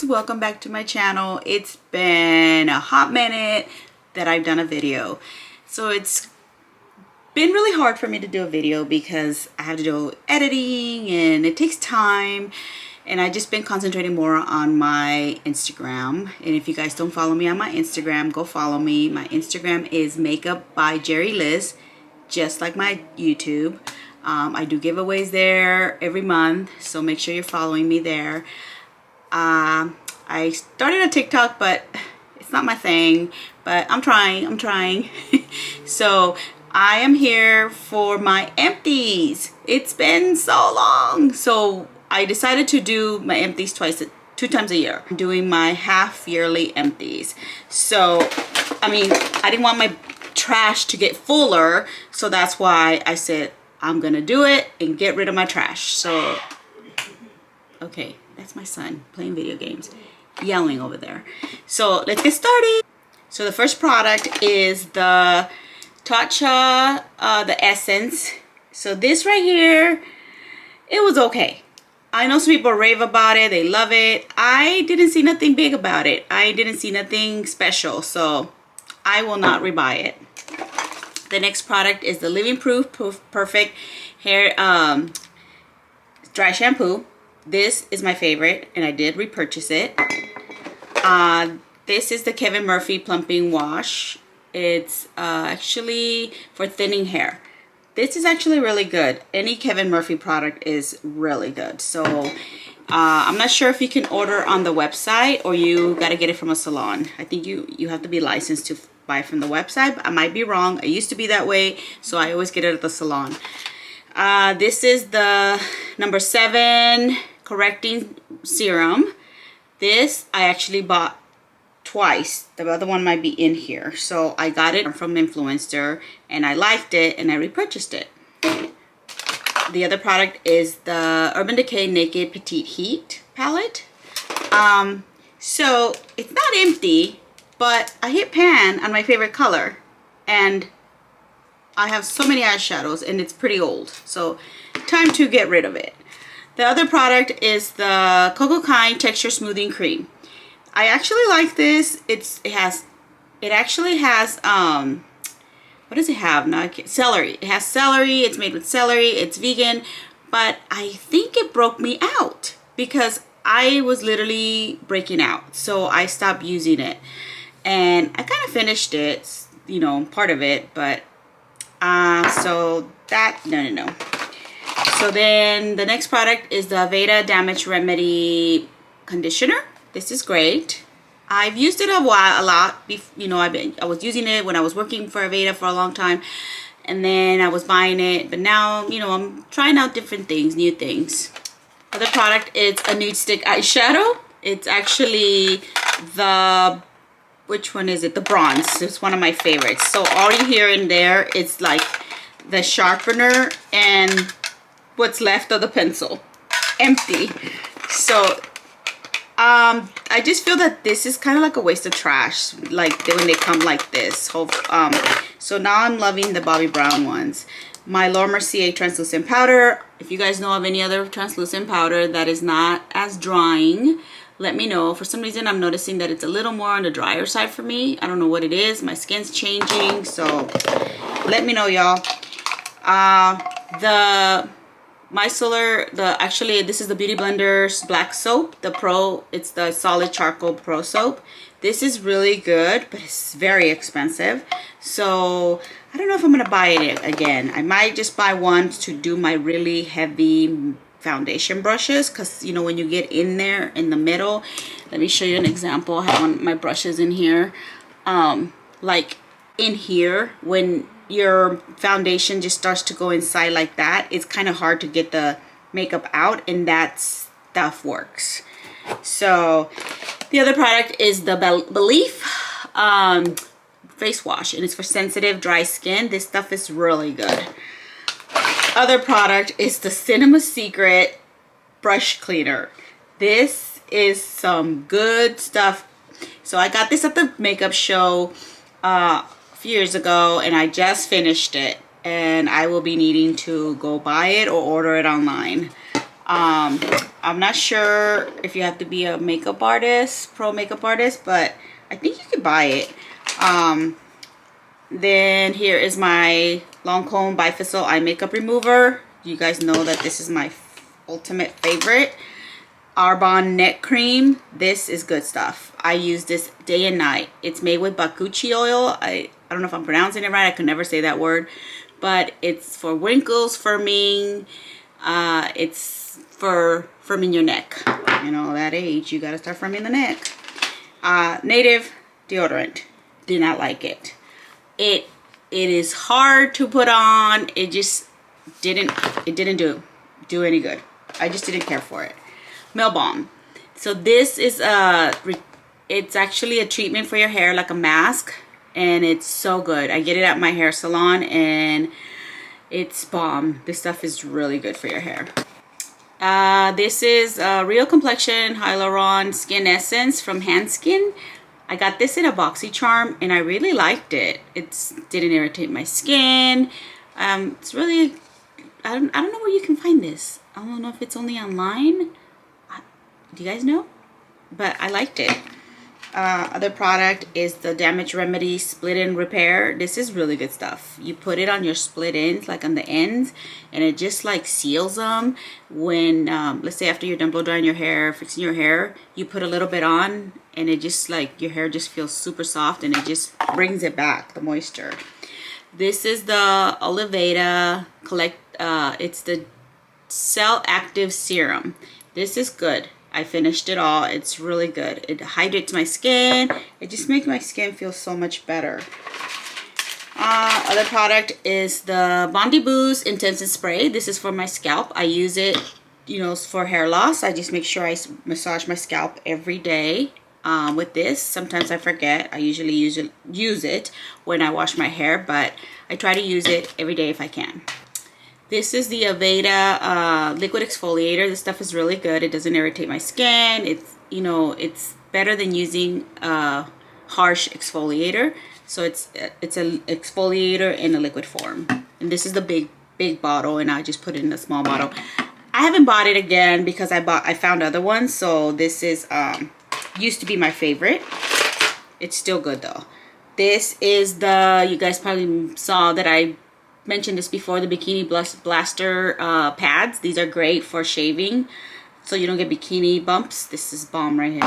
welcome back to my channel. It's been a hot minute that I've done a video, so it's been really hard for me to do a video because I have to do editing and it takes time, and I just been concentrating more on my Instagram. And if you guys don't follow me on my Instagram, go follow me. My Instagram is makeupbygeriliz, just like my YouTube. I do giveaways there every month, so make sure you're following me there. I started a TikTok, but it's not my thing, but I'm trying. So I am here for my empties. It's been so long, so I decided to do my empties two times a year. I'm doing my half yearly empties. So I mean, I didn't want my trash to get fuller, so that's why I said I'm gonna do it and get rid of my trash. So okay, that's my son playing video games, yelling over there. So let's get started. So the first product is the Tatcha, the essence. So this right here, it was okay. I know some people rave about it, they love it. I didn't see nothing big about it. I didn't see nothing special, so I will not rebuy it. The next product is the Living Proof Perfect Hair Dry Shampoo. This is my favorite, and I did repurchase it. This is the Kevin Murphy Plumping Wash. It's actually for thinning hair. This is actually really good. Any Kevin Murphy product is really good. So I'm not sure if you can order on the website or you got to get it from a salon. I think you have to be licensed to buy from the website, but I might be wrong. I used to be that way, so I always get it at the salon. This is the number 7 correcting serum. This I actually bought twice. The other one might be in here. So I got it from Influencer and I liked it and I repurchased it. The other product is the Urban Decay Naked Petite Heat palette. So it's not empty, but I hit pan on my favorite color and I have so many eyeshadows and it's pretty old. So time to get rid of it. The other product is the Cocokind Texture Smoothing Cream. I actually like this. It actually has what does it have? No, celery. It has celery. It's made with celery. It's vegan, but I think it broke me out because I was literally breaking out. So I stopped using it, and I kind of finished it, you know, part of it, but so that no. So then the next product is the Aveda Damage Remedy Conditioner. This is great. I've used it a lot. You know, I was using it when I was working for Aveda for a long time, and then I was buying it. But now, you know, I'm trying out different things, new things. Other product is a nude stick eyeshadow. It's actually the, which one is it? The bronze. It's one of my favorites. So all you hear in there is like the sharpener and what's left of the pencil, empty. So I just feel that this is kind of like a waste of trash, like when they come like this. So now I'm loving the Bobbi Brown ones. My Laura Mercier translucent powder. If you guys know of any other translucent powder that is not as drying, let me know. For some reason I'm noticing that it's a little more on the drier side for me. I don't know what it is. My skin's changing, so let me know, y'all. The micellar, actually this is the Beauty Blender's black soap, the Pro. It's the solid charcoal Pro soap. This is really good, but it's very expensive, so I don't know if I'm gonna buy it again. I might just buy one to do my really heavy foundation brushes, because you know, when you get in there in the middle, let me show you an example. I have one of my brushes in here, like in here, when your foundation just starts to go inside like that, it's kind of hard to get the makeup out, and that stuff works. So the other product is the Belief face wash, and it's for sensitive dry skin. This stuff is really good. Other product is the Cinema Secret brush cleaner. This is some good stuff. So I got this at the makeup show few years ago, and I just finished it, and I will be needing to go buy it or order it online. I'm not sure if you have to be a makeup artist, pro makeup artist, but I think you could buy it. Then here is my Lancome Bifacial Eye Makeup Remover. You guys know that this is my ultimate favorite. Arbonne Neck Cream. This is good stuff. I use this day and night. It's made with bakuchi oil. I don't know if I'm pronouncing it right. I could never say that word. But it's for wrinkles, firming. It's for firming your neck. You know, that age, you gotta start firming the neck. Native deodorant. Did not like it. It is hard to put on. It just didn't do any good. I just didn't care for it. Mel Balm. So this is it's actually a treatment for your hair, like a mask, and it's so good. I get it at my hair salon and it's bomb. This stuff is really good for your hair. This is Real Complexion Hyaluron Skin Essence from Handskin. I got this in a BoxyCharm and I really liked it. It didn't irritate my skin. It's really, I don't know where you can find this. I don't know if it's only online. Do you guys know? But I liked it. Other product is the Damage Remedy Split End Repair. This is really good stuff. You put it on your split ends, like on the ends, and it just like seals them. When, let's say after you're done blow drying your hair, fixing your hair, you put a little bit on, and it just like, your hair just feels super soft, and it just brings it back, the moisture. This is the Oliveda it's the Cell Active Serum. This is good. I finished it all. It's really good. It hydrates my skin. It just makes my skin feel so much better. Other product is the Bondi Boost Intensive Spray. This is for my scalp. I use it, you know, for hair loss. I just make sure I massage my scalp every day with this. Sometimes I forget. I usually use it when I wash my hair, but I try to use it every day if I can. This is the Aveda liquid exfoliator. This stuff is really good. It doesn't irritate my skin. It's, you know, it's better than using a harsh exfoliator. So it's an exfoliator in a liquid form. And this is the big bottle, and I just put it in a small bottle. I haven't bought it again because I found other ones. So this is used to be my favorite. It's still good though. This is the, you guys probably saw that I mentioned this before, the Bikini Blaster pads. These are great for shaving so you don't get bikini bumps. This is bomb right here.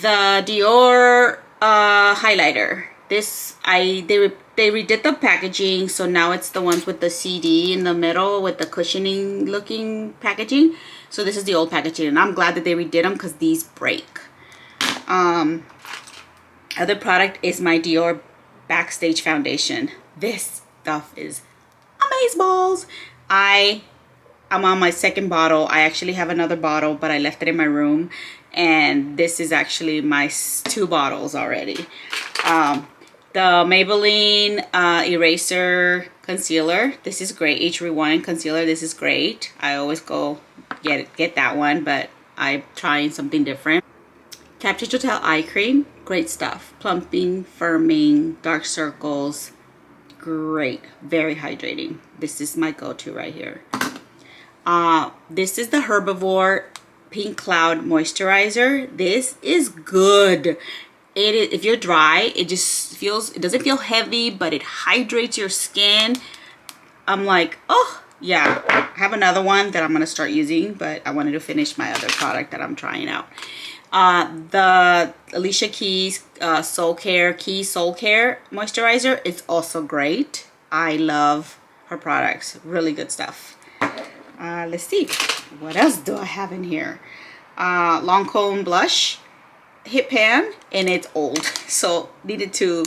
The Dior highlighter. This they redid the packaging, so now it's the ones with the CD in the middle with the cushioning looking packaging. So this is the old packaging, and I'm glad that they redid them because these break. Other product is my Dior Backstage Foundation. This stuff is amazeballs. I'm on my second bottle. I actually have another bottle, but I left it in my room, and this is actually my 2 bottles already. The Maybelline Eraser Concealer. This is great. H1 Concealer. This is great. I always go get that one, but I'm trying something different. Capture Hotel Eye Cream. Great stuff. Plumping, firming, dark circles. Great. Very hydrating. This is my go-to right here. This is the Herbivore Pink Cloud Moisturizer. This is good. If you're dry, it doesn't feel heavy, but it hydrates your skin. I'm like, oh yeah. I have another one that I'm gonna start using, but I wanted to finish my other product that I'm trying out. The Alicia Keys Soul Care Moisturizer is also great. I love her products. Really good stuff. Let's see. What else do I have in here? Lancome Blush Hip Pan, and it's old. So needed to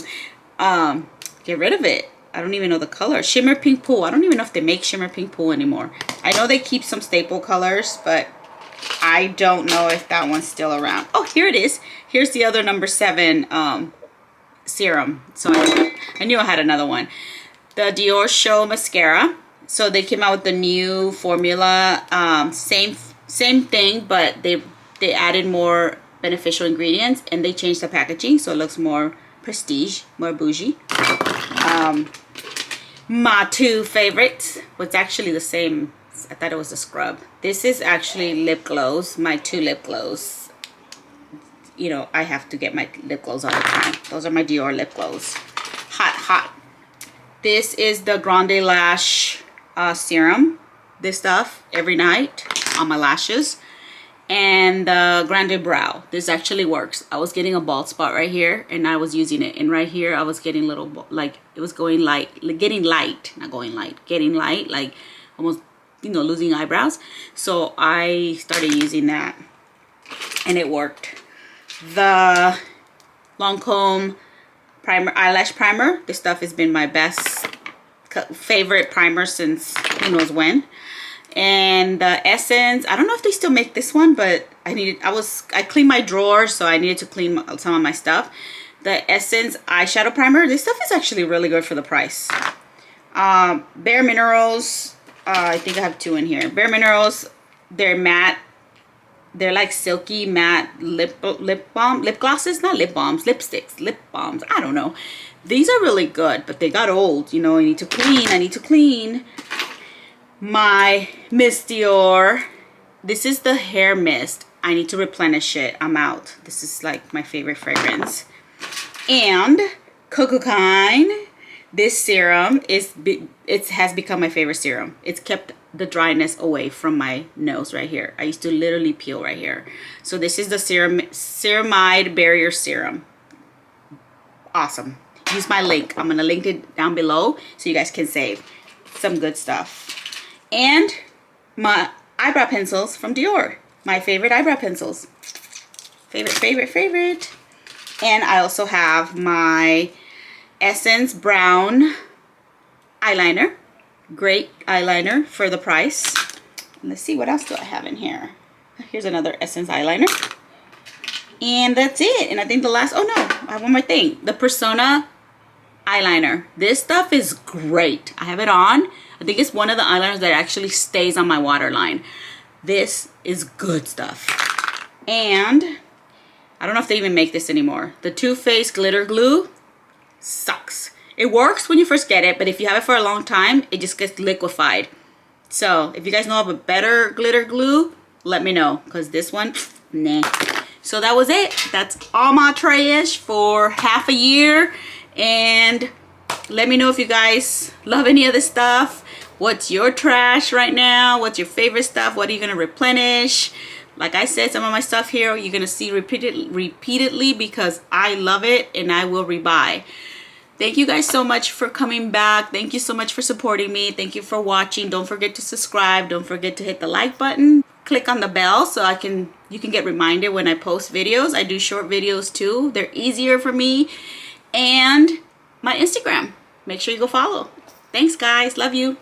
get rid of it. I don't even know the color. Shimmer Pink Pool. I don't even know if they make Shimmer Pink Pool anymore. I know they keep some staple colors, but I don't know if that one's still around. Oh, here it is. Here's the other number 7 serum. So I knew I had another one. The Dior Show Mascara. So they came out with the new formula. Same thing, but they added more beneficial ingredients, and they changed the packaging so it looks more prestige, more bougie. My 2 favorites was actually the same fragrance. I thought it was a scrub. This is actually lip glows, my 2 lip glows. You know, I have to get my lip glows all the time. Those are my Dior lip glows. Hot, hot. This is the Grande Lash serum. This stuff every night on my lashes. And the Grande Brow. This actually works. I was getting a bald spot right here, and I was using it. And right here, I was getting little, like, it was going light, getting light, not going light, getting light, like almost, you know, losing eyebrows. So I started using that, and it worked. The Lancome primer, eyelash primer. This stuff has been my best favorite primer since who knows when. And the Essence, I don't know if they still make this one, but I cleaned my drawer, so I needed to clean some of my stuff. The Essence eyeshadow primer, this stuff is actually really good for the price. Bare Minerals, I think I have 2 in here. Bare Minerals, they're matte. They're like silky matte lip glosses, not lip balms, lipsticks, lip balms. I don't know. These are really good, but they got old. You know, I need to clean. My Miss Dior. This is the hair mist. I need to replenish it. I'm out. This is like my favorite fragrance. And Cocokind. This serum has become my favorite serum. It's kept the dryness away from my nose right here. I used to literally peel right here. So this is the Ceramide Barrier Serum. Awesome. Use my link. I'm gonna link it down below so you guys can save. Some good stuff. And my eyebrow pencils from Dior. My favorite eyebrow pencils. Favorite. And I also have my Essence Brown eyeliner. Great eyeliner for the price. Let's see, what else do I have in here? Here's another Essence eyeliner. And that's it. And I think the last, oh no, I have one more thing. The Persona eyeliner. This stuff is great. I have it on. I think it's one of the eyeliners that actually stays on my waterline. This is good stuff. And I don't know if they even make this anymore. The Too Faced Glitter Glue sucks. It works when you first get it, but if you have it for a long time, it just gets liquefied. So if you guys know of a better glitter glue, let me know, because this one, nah. So that was it. That's all my trash for half a year. And let me know if you guys love any of this stuff. What's your trash right now? What's your favorite stuff? What are you gonna replenish? Like I said, some of my stuff here you're gonna see repeatedly because I love it and I will rebuy. Thank you guys so much for coming back. Thank you so much for supporting me. Thank you for watching. Don't forget to subscribe. Don't forget to hit the like button. Click on the bell so you can get reminded when I post videos. I do short videos too. They're easier for me. And my Instagram. Make sure you go follow. Thanks guys. Love you.